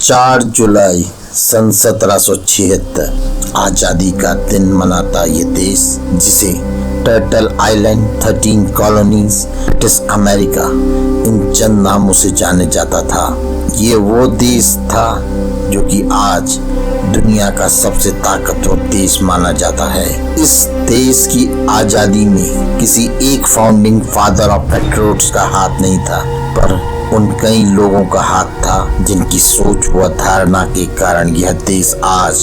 4 जुलाई सन 1776 आजादी का दिन मनाता ये देश, जिसे turtle island, 13 colonies, British America, इन चंद नामों से जाने जाता था। ये वो देश था जो कि आज दुनिया का सबसे ताकतवर देश माना जाता है। इस देश की आजादी में किसी एक फाउंडिंग फादर ऑफ पेट्रियट्स का हाथ नहीं था, पर उन कई लोगों का हाथ था जिनकी सोच व धारणा के कारण यह देश आज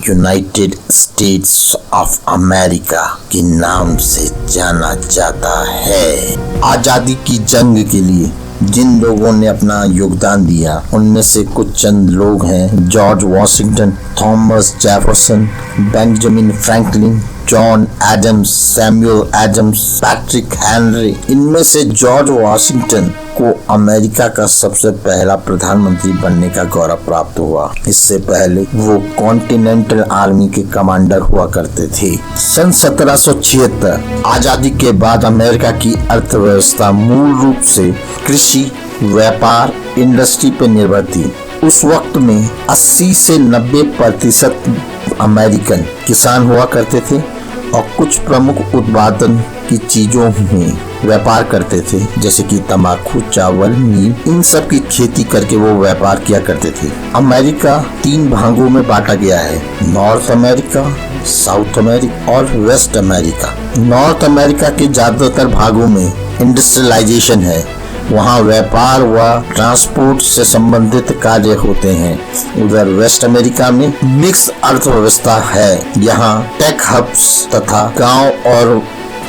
यूनाइटेड स्टेट्स ऑफ अमेरिका के नाम से जाना जाता है। आजादी की जंग के लिए जिन लोगों ने अपना योगदान दिया, उनमें से कुछ चंद लोग हैं: George Washington, Thomas Jefferson, Benjamin Franklin, John Adams, Samuel Adams, Patrick Henry. इनमें से जॉर्ज वॉशिंगटन को अमेरिका का सबसे पहला प्रधानमंत्री बनने का गौरव प्राप्त हुआ। इससे पहले वो कॉन्टिनेंटल आर्मी के कमांडर हुआ करते थे। सन 1776 आजादी के बाद अमेरिका की अर्थव्यवस्था मूल रूप से कृषि, व्यापार, इंडस्ट्री पर निर्भर थी। उस वक्त में 80 से 90% अमेरिकन किसान हुआ करते थे और कुछ प्रमुख उत्पादन की चीजों में व्यापार करते थे, जैसे कि तंबाकू, चावल, नील। इन सब की खेती करके वो व्यापार किया करते थे। अमेरिका 3 भागों में बांटा गया है: नॉर्थ अमेरिका, साउथ अमेरिका और वेस्ट अमेरिका। नॉर्थ अमेरिका के ज्यादातर भागों में इंडस्ट्रियलाइजेशन है, वहाँ व्यापार व ट्रांसपोर्ट से संबंधित कार्य होते हैं। उधर वेस्ट अमेरिका में मिक्स अर्थव्यवस्था है, यहाँ टेक हब्स तथा गांव और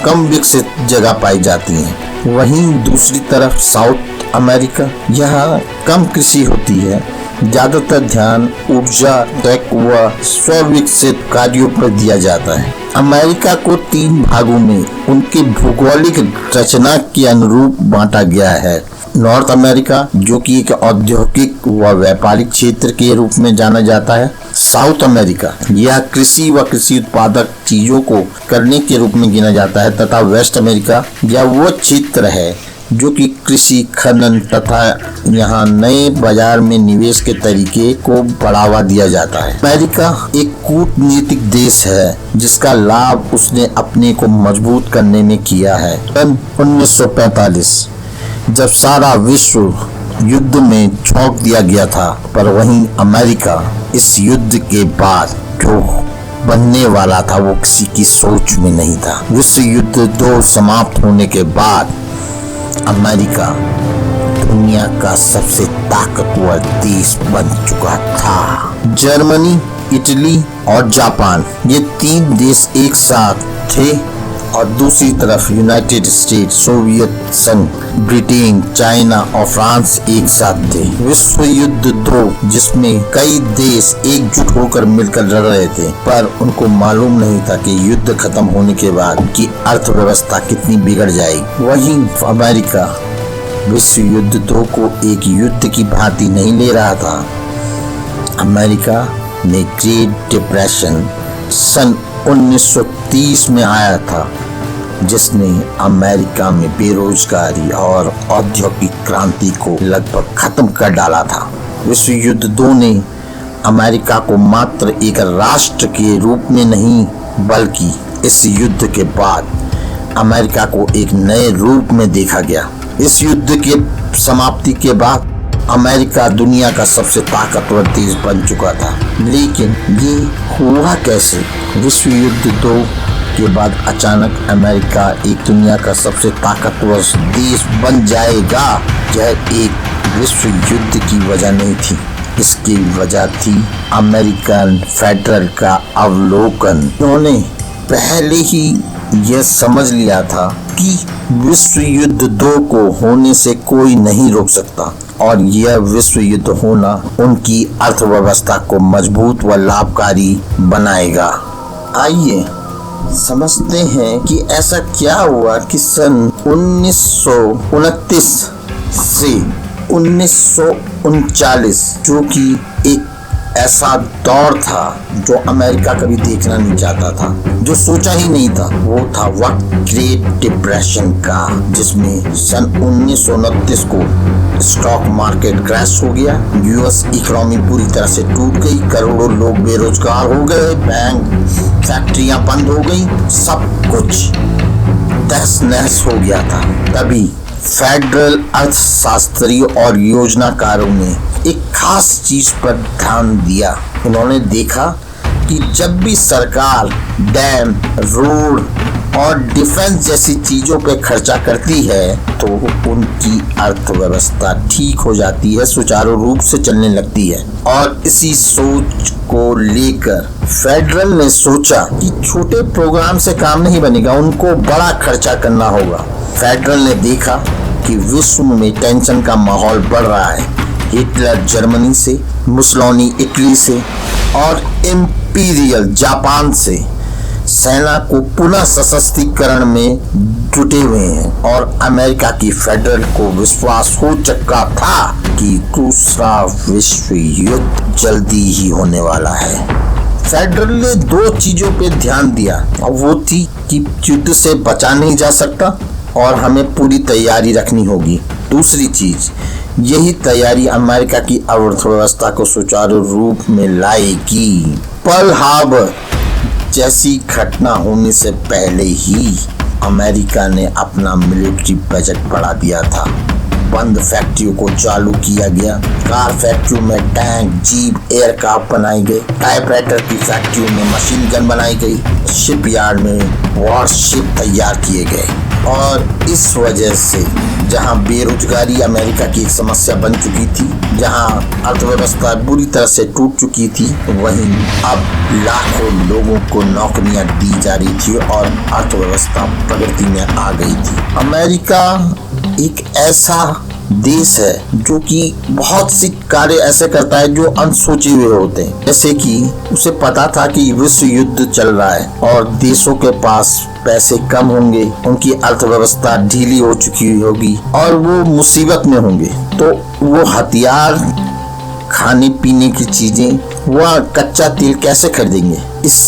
कम विकसित जगह पाई जाती हैं। वहीं दूसरी तरफ साउथ अमेरिका, यहाँ कम कृषि होती है, ज्यादातर ध्यान ऊर्जा, टेक व स्व-विकसित कार्यों पर दिया जाता है। अमेरिका को 3 भागों में उनके भौगोलिक रचना के अनुरूप बांटा गया है। नॉर्थ अमेरिका, जो कि एक औद्योगिक व व्यापारिक क्षेत्र के रूप में जाना जाता है। साउथ अमेरिका, यह कृषि व कृषि उत्पादक चीजों को करने के रूप में गिना जाता है। तथा वेस्ट अमेरिका, यह वो क्षेत्र है जो कि कृषि, खनन तथा यहाँ नए बाजार में निवेश के तरीके को बढ़ावा दिया जाता है। अमेरिका एक कूटनीतिक देश है, जिसका लाभ उसने अपने को मजबूत करने में किया है। सन 1945 जब सारा विश्व युद्ध में झोंक दिया गया था, पर वहीं अमेरिका इस युद्ध के बाद जो बनने वाला था वो किसी की सोच में नहीं था। विश्व युद्ध 2 समाप्त होने के बाद अमेरिका दुनिया का सबसे ताकतवर देश बन चुका था। जर्मनी, इटली और जापान, ये 3 देश एक साथ थे और दूसरी तरफ यूनाइटेड स्टेट्स, सोवियत संघ, ब्रिटेन, चाइना और फ्रांस एक साथ थे। विश्व युद्ध 2, जिसमें कई देश एकजुट होकर मिलकर लड़ रहे थे, पर उनको मालूम नहीं था कि युद्ध खत्म होने के बाद की अर्थव्यवस्था कितनी बिगड़ जाएगी। वहीं अमेरिका विश्व युद्ध 2 को एक युद्ध की भांति नहीं ले रहा था। अमेरिका में ग्रेट डिप्रेशन सन 1930 में आया था, जिसने अमेरिका में बेरोजगारी और औद्योगिक क्रांति को लगभग खत्म कर डाला था। विश्व युद्ध 2 ने अमेरिका को मात्र एक राष्ट्र के रूप में नहीं, बल्कि इस युद्ध के बाद अमेरिका को एक नए रूप में देखा गया। इस युद्ध के समाप्ति के बाद अमेरिका दुनिया का सबसे ताकतवर देश बन चुका था। लेकिन ये हुआ कैसे? विश्व युद्ध 2 के बाद अचानक अमेरिका एक दुनिया का सबसे ताकतवर देश बन जाएगा, यह एक विश्व युद्ध की वजह नहीं थी। इसकी वजह थी अमेरिकन फेडरल का अवलोकन। उन्होंने पहले ही यह समझ लिया था कि विश्व युद्ध 2 को होने से कोई नहीं रोक सकता और यह विश्व युद्ध होना उनकी अर्थव्यवस्था को मजबूत व लाभकारी बनाएगा। आइए समझते हैं कि ऐसा क्या हुआ कि सन 1929 से 1939, जो कि एक ऐसा दौर था जो अमेरिका कभी देखना नहीं चाहता था, जो सोचा ही नहीं था। वो था वक्त ग्रेट डिप्रेशन का, जिसमें सन 1929 को स्टॉक मार्केट क्रैश हो गया, यूएस इकोनॉमी पूरी तरह से टूट गई, करोड़ों लोग बेरोजगार हो गए, बैंक फैक्ट्रियां बंद हो गई, सब कुछ तहस नहस हो गया था। तभी फेडरल अर्थशास्त्रियों और योजनाकारों ने एक खास चीज पर ध्यान दिया। उन्होंने देखा कि जब भी सरकार डैम, रोड और डिफेंस जैसी चीजों पे खर्चा करती है तो उनकी अर्थव्यवस्था ठीक हो जाती है, सुचारू रूप से चलने लगती है। और इसी सोच को लेकर फेडरल ने सोचा कि छोटे प्रोग्राम से काम नहीं बनेगा, उनको बड़ा खर्चा करना होगा। फेडरल ने देखा कि विश्व में टेंशन का माहौल बढ़ रहा है। हिटलर जर्मनी से, मुसोलिनी इटली से और इंपीरियल जापान से सेना को पुनः सशक्तिकरण में जुटे हुए हैं, और अमेरिका की फेडरल को विश्वास हो चुका था कि दूसरा विश्व युद्ध जल्दी ही होने वाला है। फेडरल ने दो चीजों पे ध्यान दिया, और वो थी कि युद्ध से बचा नहीं जा सकता और हमें पूरी तैयारी रखनी होगी। दूसरी चीज, यही तैयारी अमेरिका की अर्थव्यवस्था को सुचारू रूप में लाएगी। पर्ल हार्बर जैसी घटना होने से पहले ही अमेरिका ने अपना मिलिट्री बजट बढ़ा दिया था। बंद फैक्ट्रियों को चालू किया गया, कार फैक्ट्रियों में टैंक, जीप, एयरक्राफ्ट बनाए गए, टाइपराइटर की फैक्ट्रियों में मशीन गन बनाई गई, शिपयार्ड में वॉरशिप तैयार किए गए। और इस वजह से जहां बेरोजगारी अमेरिका की एक समस्या बन चुकी थी, जहां अर्थव्यवस्था बुरी तरह से टूट चुकी थी, वहीं अब लाखों लोगों को नौकरियां दी जा रही थी और अर्थव्यवस्था प्रगति में आ गई थी। अमेरिका एक ऐसा देश है जो कि बहुत सी कार्य ऐसे करता है जो अनसोचे हुए होते हैं। जैसे कि उसे पता था कि विश्व युद्ध चल रहा है और देशों के पास पैसे कम होंगे, उनकी अर्थव्यवस्था ढीली हो चुकी होगी और वो मुसीबत में होंगे, तो वो हथियार, खाने पीने की चीजें, वह कच्चा तेल कैसे खरीदेंगे। इस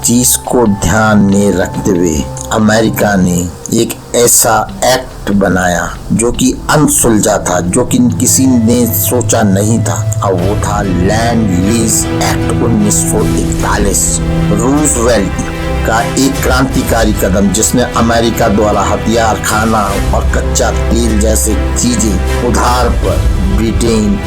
चीज को ध्यान में रखते हुए अमेरिका ने एक ऐसा एक्ट बनाया जो कि अनसुलझा था, जो कि किसी ने सोचा नहीं था, और वो था लैंड लीज एक्ट 1941। रूजवेल्ट का एक क्रांतिकारी कदम, जिसने अमेरिका द्वारा हथियार, खाना और कच्चा तेल जैसे चीजें उधार पर ब्रिटेन,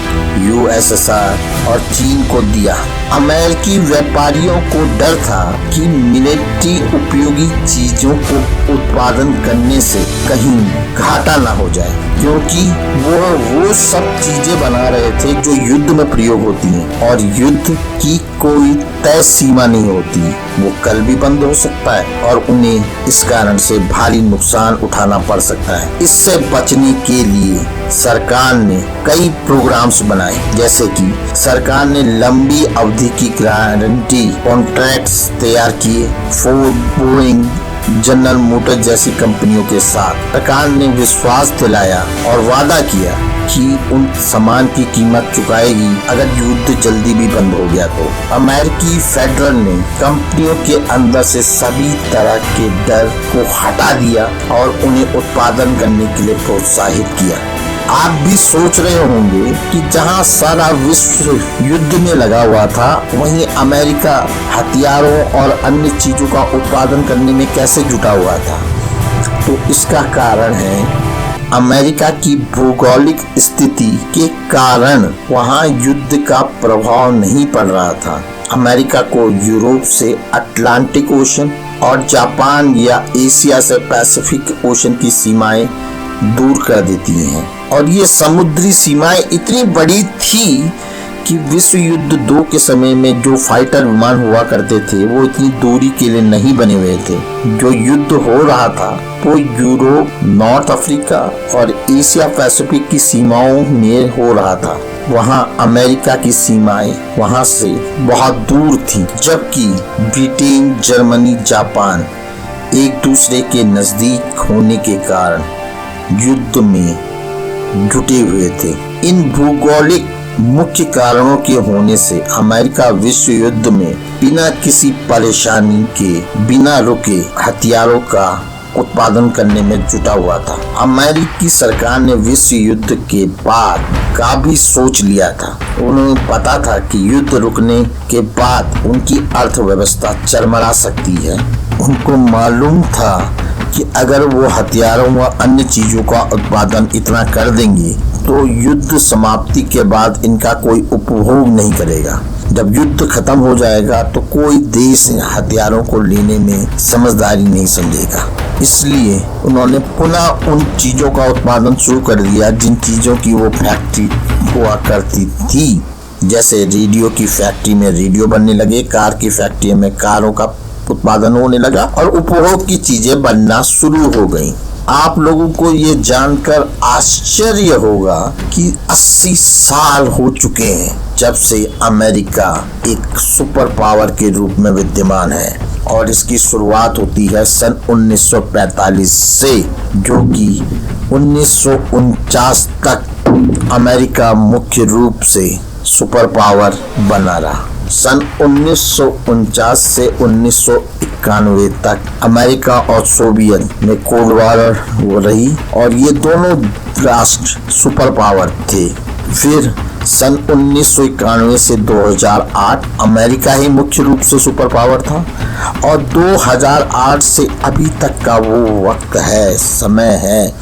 यूएसएसआर और चीन को दिया। अमेरिकी व्यापारियों को डर था कि मिलिट्री उपयोगी चीजों को उत्पादन करने से कहीं घाटा ना हो जाए, क्योंकि वो सब चीजें बना रहे थे जो युद्ध में प्रयोग होती हैं, और युद्ध की कोई तय सीमा नहीं होती, वो कल भी बंद हो सकता है और उन्हें इस कारण से भारी नुकसान उठाना पड़ सकता है। इससे बचने के लिए सरकार ने कई प्रोग्राम्स बनाए, जैसे कि सरकार ने लंबी अवधि की गारंटी कॉन्ट्रैक्ट्स तैयार किए। फोर्ड, बोइंग, जनरल मोटर जैसी कंपनियों के साथ सरकार ने विश्वास दिलाया और वादा किया कि उन सामान की कीमत चुकाएगी अगर युद्ध जल्दी भी बंद हो गया तो। अमेरिकी फेडरल ने कंपनियों के अंदर से सभी तरह के डर को हटा दिया और उन्हें उत्पादन करने के लिए प्रोत्साहित किया। आप भी सोच रहे होंगे कि जहां सारा विश्व युद्ध में लगा हुआ था, वहीं अमेरिका हथियारों और अन्य चीजों का उत्पादन करने में कैसे जुटा हुआ था। तो इसका कारण है अमेरिका की भौगोलिक स्थिति के कारण वहां युद्ध का प्रभाव नहीं पड़ रहा था। अमेरिका को यूरोप से अटलांटिक ओशन और जापान या एशिया से पैसिफिक ओशन की सीमाएं दूर कर देती हैं, और ये समुद्री सीमाएं इतनी बड़ी थी कि विश्व युद्ध 2 के समय में जो फाइटर विमान हुआ करते थे वो इतनी दूरी के लिए नहीं बने हुए थे। जो युद्ध हो रहा था वो यूरोप, नॉर्थ अफ्रीका और एशिया पैसिफिक की सीमाओं में हो रहा था। वहाँ अमेरिका की सीमाएं वहाँ से बहुत दूर थी, जबकि ब्रिटेन, जर्मनी, जापान एक दूसरे के नजदीक होने के कारण युद्ध में जुटे हुए थे। इन भौगोलिक मुख्य कारणों के होने से अमेरिका विश्व युद्ध में बिना किसी परेशानी के बिना रुके हथियारों का उत्पादन करने में जुटा हुआ था। अमेरिकी सरकार ने विश्व युद्ध के बाद का भी सोच लिया था। उन्हें पता था कि युद्ध रुकने के बाद उनकी अर्थव्यवस्था चरमरा सकती है। उनको मालूम था कि अगर वो हथियारों व अन्य चीजों का उत्पादन इतना कर देंगे तो युद्ध समाप्ति के बाद इनका कोई उपभोग नहीं करेगा। जब युद्ध खत्म हो जाएगा तो कोई देश हथियारों को लेने में समझदारी नहीं समझेगा। इसलिए उन्होंने पुनः उन चीजों का उत्पादन शुरू कर दिया जिन चीजों की वो फैक्ट्री हुआ करती थी। जैसे रेडियो की फैक्ट्री में रेडियो बनने लगे, कार की फैक्ट्री में कारों का उत्पादन होने लगा और उपभोग की चीजें बनना शुरू हो गई। आप लोगों को ये जानकर आश्चर्य होगा कि 80 साल हो चुके हैं जब से अमेरिका एक सुपर पावर के रूप में विद्यमान है और इसकी शुरुआत होती है सन 1945 से, जो कि 1949 तक अमेरिका मुख्य रूप से सुपर पावर बना रहा। सन 1949 से 1991 तक अमेरिका और सोवियत में कोल्ड वॉर हो रही और ये दोनों राष्ट्र सुपर पावर थे। फिर सन 1991 से 2008 अमेरिका ही मुख्य रूप से सुपर पावर था और 2008 से अभी तक का वो वक्त है, समय है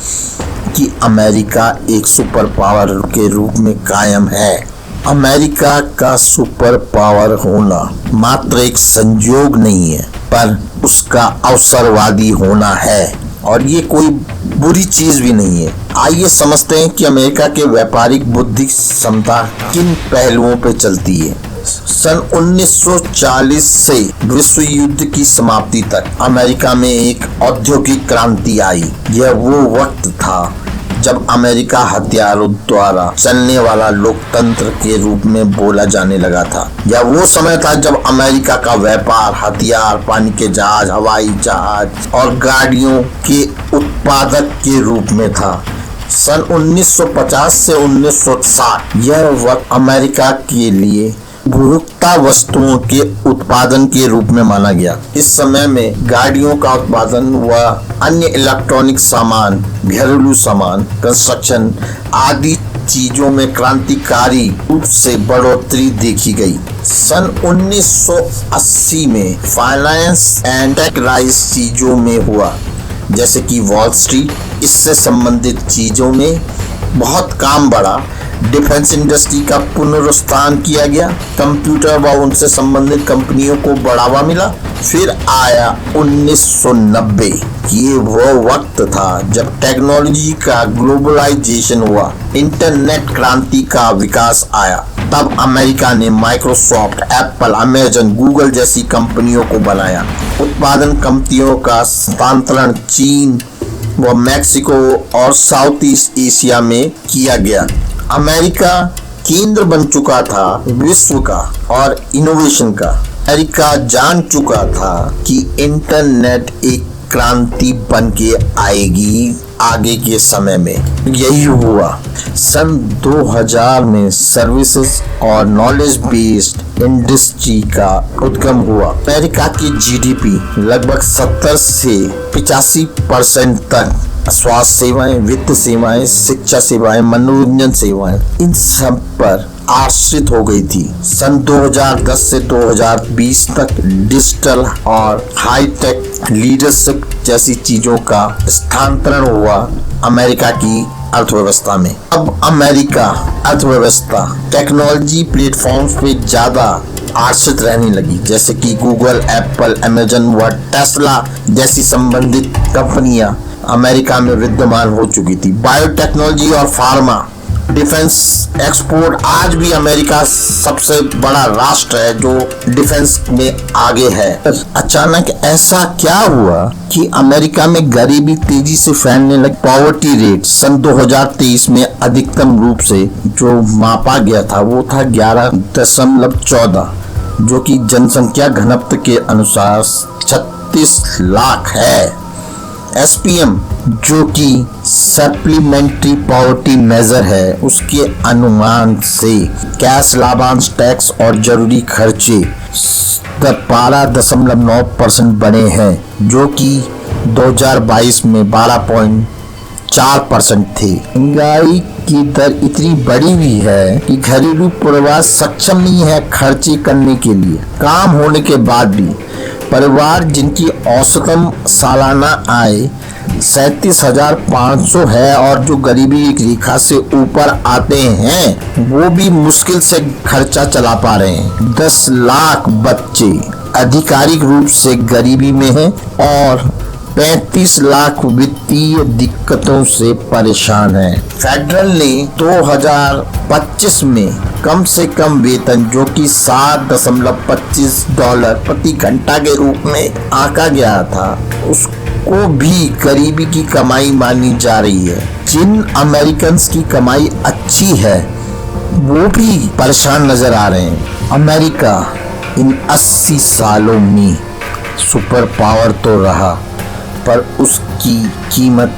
कि अमेरिका एक सुपर पावर के रूप में कायम है। अमेरिका का सुपर पावर होना मात्र एक संयोग नहीं है, पर उसका अवसरवादी होना है और ये कोई बुरी चीज भी नहीं है। आइए समझते हैं कि अमेरिका के व्यापारिक बुद्धि क्षमता किन पहलुओं पर चलती है। सन 1940 से विश्व युद्ध की समाप्ति तक अमेरिका में एक औद्योगिक क्रांति आई। यह वो वक्त था जब अमेरिका हथियारों द्वारा चलने वाला लोकतंत्र के रूप में बोला जाने लगा था। यह वो समय था जब अमेरिका का व्यापार हथियार, पानी के जहाज, हवाई जहाज और गाड़ियों के उत्पादक के रूप में था। सन 1950 से 1960 यह वक्त अमेरिका के लिए उपभोक्ता वस्तुओं के उत्पादन के रूप में माना गया। इस समय में गाड़ियों का उत्पादन व अन्य इलेक्ट्रॉनिक सामान, घरेलू सामान, कंस्ट्रक्शन आदि चीजों में क्रांतिकारी रूप से बढ़ोतरी देखी गई। सन 1980 में फाइनेंस एंड टेक राइज चीजों में हुआ, जैसे कि वॉल स्ट्रीट। इससे संबंधित चीजों में बहुत काम बढ़ा। डिफेंस इंडस्ट्री का पुनरुत्थान किया गया, कंप्यूटर व उनसे संबंधित कंपनियों को बढ़ावा मिला। फिर आया 1990। ये वो वक्त था जब टेक्नोलॉजी का ग्लोबलाइजेशन हुआ, इंटरनेट क्रांति का विकास आया। तब अमेरिका ने माइक्रोसॉफ्ट, एप्पल, अमेजन, गूगल जैसी कंपनियों को बनाया। उत्पादन कंपनियों का स्थानांतरण चीन व मैक्सिको और साउथ ईस्ट एशिया में किया गया। अमेरिका केंद्र बन चुका था विश्व का और इनोवेशन का। अमेरिका जान चुका था कि इंटरनेट एक क्रांति बन के आएगी आगे के समय में। यही हुआ। सन 2000 में सर्विसेज और नॉलेज बेस्ड इंडस्ट्री का उद्गम हुआ। अमेरिका की जीडीपी लगभग 70 से 85% तक स्वास्थ्य सेवाएं, वित्त सेवाएं, शिक्षा सेवाएं, मनोरंजन सेवाएं, इन सब पर आश्रित हो गई थी। सन 2010 से 2020 तक डिजिटल और हाईटेक लीडरशिप जैसी चीजों का स्थानांतरण हुआ अमेरिका की अर्थव्यवस्था में। अब अमेरिका अर्थव्यवस्था टेक्नोलॉजी प्लेटफॉर्म्स पे ज्यादा आश्रित रहने लगी, जैसे कि गूगल, एप्पल, अमेजन व टेस्ला जैसी संबंधित कंपनियां अमेरिका में विद्यमान हो चुकी थी। बायोटेक्नोलॉजी और फार्मा, डिफेंस एक्सपोर्ट, आज भी अमेरिका सबसे बड़ा राष्ट्र है जो डिफेंस में आगे है। अचानक ऐसा क्या हुआ कि अमेरिका में गरीबी तेजी से फैलने लगी। पॉवर्टी रेट सन 2023 में अधिकतम रूप से जो मापा गया था वो था 11.14, जो कि जनसंख्या घनत्व के अनुसार 36 लाख है। SPM जो कि सप्लीमेंट्री पॉवर्टी मेजर है, उसके अनुमान से कैश लाभांश टैक्स और जरूरी खर्चे 12.9% बने हैं, जो कि 2022 में 12.4% थे। महंगाई की दर इतनी बढ़ी हुई है कि घरेलू परिवार सक्षम नहीं है खर्चे करने के लिए। काम होने के बाद भी परिवार जिनकी औसतन सालाना आय 37,500 है और जो गरीबी रेखा से ऊपर आते हैं, वो भी मुश्किल से खर्चा चला पा रहे हैं। 10 लाख बच्चे आधिकारिक रूप से गरीबी में हैं और 35 लाख वित्तीय दिक्कतों से परेशान हैं। फेडरल ने 2025 में कम से कम वेतन जो कि $7.25 प्रति घंटा के रूप में आंका गया था, उसको भी गरीबी की कमाई मानी जा रही है। जिन अमेरिकन की कमाई अच्छी है वो भी परेशान नजर आ रहे हैं। अमेरिका इन 80 सालों में सुपर पावर तो रहा, पर उसकी कीमत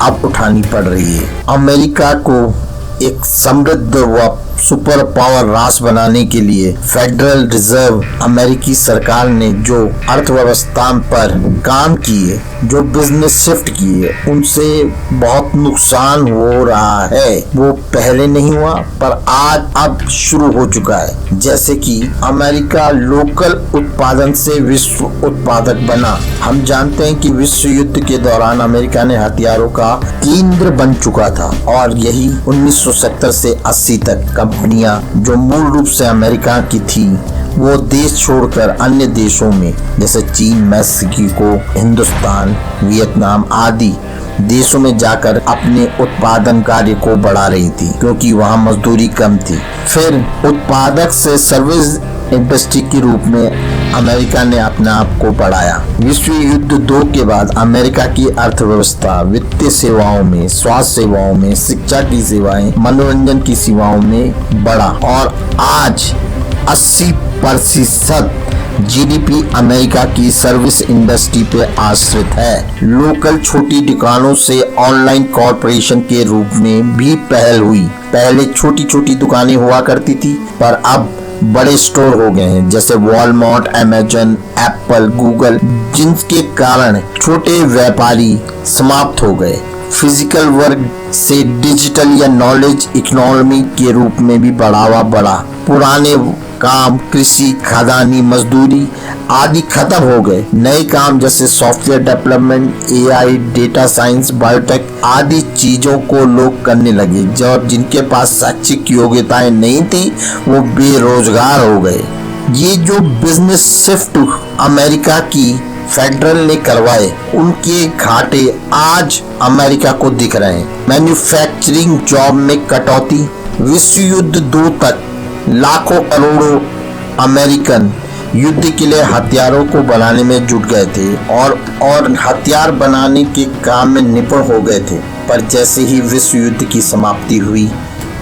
अब उठानी पड़ रही है। अमेरिका को एक समृद्ध व सुपर पावर राष्ट्र बनाने के लिए फेडरल रिजर्व अमेरिकी सरकार ने जो अर्थव्यवस्था पर काम किए, जो बिजनेस शिफ्ट किए, उनसे बहुत नुकसान हो रहा है। वो पहले नहीं हुआ पर आज अब शुरू हो चुका है। जैसे कि अमेरिका लोकल उत्पादन से विश्व उत्पादक बना। हम जानते हैं कि विश्व युद्ध के दौरान अमेरिका ने हथियारों का केंद्र बन चुका था और यही 1970 से 80 तक कंपनियां जो मूल रूप से अमेरिका की थी, वो देश छोड़कर अन्य देशों में जैसे चीन, मैक्सिको, हिंदुस्तान, वियतनाम आदि देशों में जाकर अपने उत्पादन कार्य को बढ़ा रही थी, क्योंकि वहां मजदूरी कम थी। फिर उत्पादक से सर्विस इंडस्ट्री के रूप में अमेरिका ने अपने आप को बढ़ाया। विश्व युद्ध 2 के बाद अमेरिका की अर्थव्यवस्था वित्तीय सेवाओं में, स्वास्थ्य सेवाओं में, शिक्षा की सेवाएं, मनोरंजन की सेवाओं में बढ़ा और आज 80% GDP अमेरिका की सर्विस इंडस्ट्री पे आश्रित है। लोकल छोटी दुकानों से ऑनलाइन कॉर्पोरेशन के रूप में भी पहल हुई। पहले छोटी छोटी दुकानें हुआ करती थी, पर अब बड़े स्टोर हो गए हैं, जैसे वॉलमार्ट, अमेजन, एप्पल, गूगल, जिनके कारण छोटे व्यापारी समाप्त हो गए। फिजिकल वर्क से डिजिटल या नॉलेज इकोनॉमी के रूप में भी बढ़ावा बढ़ा। पुराने काम, कृषि, खदानी, मजदूरी आदि खत्म हो गए। नए काम जैसे software development, AI, data science, biotech आदि चीजों को लोग करने लगे। जो जिनके पास शैक्षिक योग्यताएं नहीं थी, वो बेरोजगार हो गए। ये जो बिजनेस शिफ्ट अमेरिका की फेडरल ने करवाए, उनके घाटे आज अमेरिका को दिख रहे हैं। मैन्युफैक्चरिंग जॉब में कटौती। विश्व युद्ध 2 तक लाखों करोड़ों अमेरिकन युद्ध के लिए हथियारों को बनाने में जुट गए थे और हथियार बनाने के काम में निपुण हो गए थे। पर जैसे ही विश्व युद्ध की समाप्ति हुई,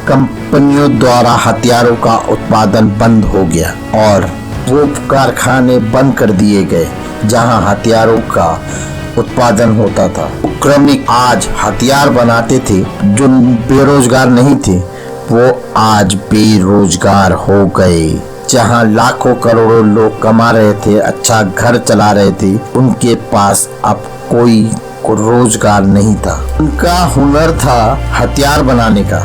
कंपनियों द्वारा हथियारों का उत्पादन बंद हो गया और वो कारखाने बंद कर दिए गए जहां हथियारों का उत्पादन होता था। क्रमिक आज हथियार बनाते थे जो बेरोजगार नहीं थे, वो आज बेरोजगार हो गए। जहां लाखों करोड़ों लोग कमा रहे थे, अच्छा घर चला रहे थे, उनके पास अब कोई रोजगार नहीं था। उनका हुनर था हथियार बनाने का,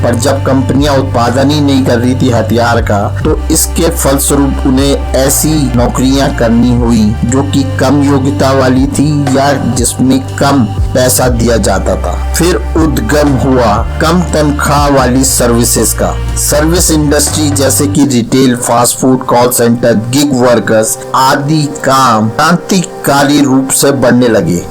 पर जब कंपनियां उत्पादन ही नहीं कर रही थी हथियार का, तो इसके फलस्वरूप उन्हें ऐसी नौकरियां करनी हुई जो कि कम योग्यता वाली थी या जिसमें कम पैसा दिया जाता था। फिर उद्गम हुआ कम तनख्वाह वाली सर्विसेज का। सर्विस इंडस्ट्री जैसे कि retail, fast food, call centre, gig workers आदि काम क्रांतिकारी रूप से बढ़ने लगे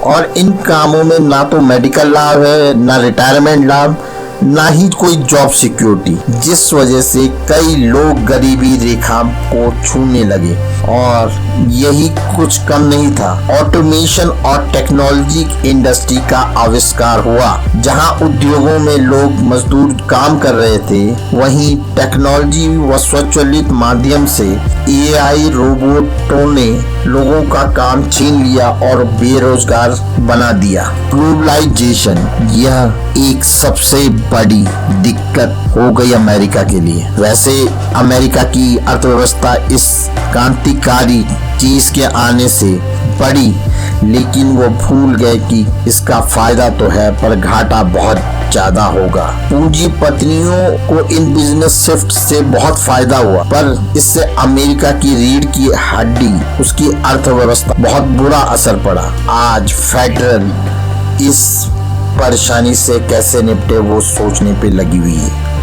और इन कामों में ना तो मेडिकल लाभ है, ना रिटायरमेंट लाभ, ना ही कोई जॉब सिक्योरिटी, जिस वजह से कई लोग गरीबी रेखा को छूने लगे। और यही कुछ कम नहीं था, ऑटोमेशन और टेक्नोलॉजी इंडस्ट्री का आविष्कार हुआ। जहां उद्योगों में लोग मजदूर काम कर रहे थे, वहीं टेक्नोलॉजी व स्वचालित माध्यम से एआई रोबोटों ने लोगों का काम छीन लिया और बेरोजगार बना दिया। ग्लोबलाइजेशन यह एक सबसे बड़ी दिक्कत हो गई अमेरिका के लिए। वैसे अमेरिका की अर्थव्यवस्था इस क्रांतिकारी चीज के आने से बढ़ी, लेकिन वो भूल गए कि इसका फायदा तो है पर घाटा बहुत ज्यादा होगा। पूंजीपतियों को इन बिजनेस शिफ्ट से बहुत फायदा हुआ, पर इससे अमेरिका की रीढ़ की हड्डी, उसकी अर्थव्यवस्था बहुत बुरा असर पड़ा। आज फेडरल इस परेशानी से कैसे निपटे वो सोचने पे लगी हुई है।